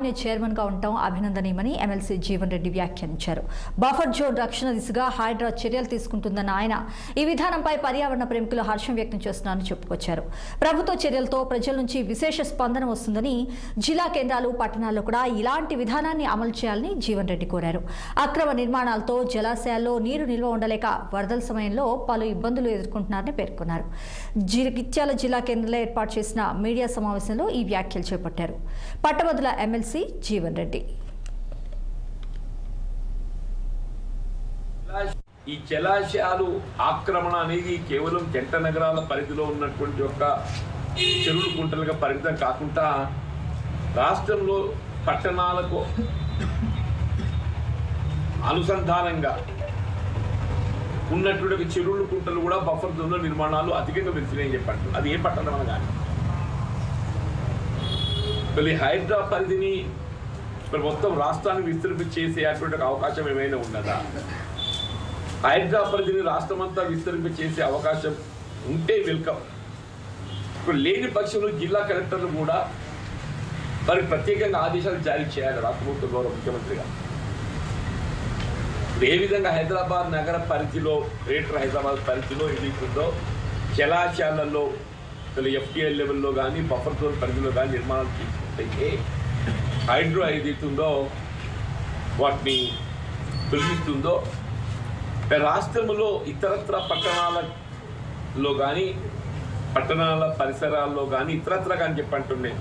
RNA చైర్మన్గా ఉండటం అభినందనీయమని ఎమ్మెల్సీ జీవన్ రెడ్డి వ్యాఖ్యానించారు. బఫర్ జోన్ రక్షణ దిశగా హైడ్రా చర్యలు తీసుకుంటుందన్న ఆయన ఈ విధానంపై పర్యావరణ ప్రేమికులు హర్షం వ్యక్తం చేస్తున్నారని చెప్పుకొచ్చారు. ప్రభుత్వ చర్యలతో ప్రజల నుంచి విశేష స్పందన వస్తుందని, జిల్లా కేంద్రాలు పట్టణాల్లో కూడా ఇలాంటి విధానాన్ని అమలు చేయాలని జీవన్ రెడ్డి కోరారు. అక్రమ నిర్మాణాలతో జలాశయాల్లో నీరు నిల్వ ఉండలేక వరదల సమయంలో పలు ఇబ్బందులు ఎదుర్కొంటున్నారని పేర్కొన్నారు. జగిత్యాల జిల్లా కేంద్రంలో ఏర్పాటు చేసిన మీడియా సమావేశంలో ఈ వ్యాఖ్యలు చేపట్టారు. పట్టభద్రుల ఎమ్మెల్సీ జీవన్ రెడ్డి ఈ జలాశయాలు ఆక్రమణ అనేది కేవలం జంట నగరాల పరిధిలో ఉన్నటువంటి ఒక చెరువులు కుంటలుగా పరిమితం కాకుండా రాష్ట్రంలో పట్టణాలకు అనుసంధానంగా ఉన్నటువంటి చెరువులు కుంటలు కూడా బఫర్ జోన్లో నిర్మాణాలు అధికంగా పెరిగినాయని చెప్పండి. అది ఏ పట్టణం కానీ మళ్ళీ హైడ్రా పరిధిని మొత్తం రాష్ట్రాన్ని విస్తరింపచేసేటువంటి అవకాశం ఏమైనా ఉన్నదా? హైడ్రా పరిధిని రాష్ట్రమంతా విస్తరింపచేసే అవకాశం ఉంటే వెల్కమ్. ఇప్పుడు లేని పక్షంలో జిల్లా కలెక్టర్లు కూడా వారికి ప్రత్యేకంగా ఆదేశాలు జారీ చేయాలి రాష్ట్ర ప్రభుత్వ గౌరవ ముఖ్యమంత్రిగా. ఏ విధంగా హైదరాబాద్ నగర పరిధిలో, గ్రేటర్ హైదరాబాద్ పరిధిలో ఏదైతుందో జలాశయాలలో ఎఫ్టీఎల్ లెవెల్లో కానీ బఫర్ జోన్ పరిధిలో కానీ నిర్మాణాలు చేసుకుంటే హైడ్రో ఏదైతుందో వాటిని తొలగిస్తుందో రాష్ట్రంలో ఇతరత్ర పట్టణాలలో కానీ పట్టణాల పరిసరాల్లో కానీ ఇతరత్ర కానీ చెప్పంటున్నాయి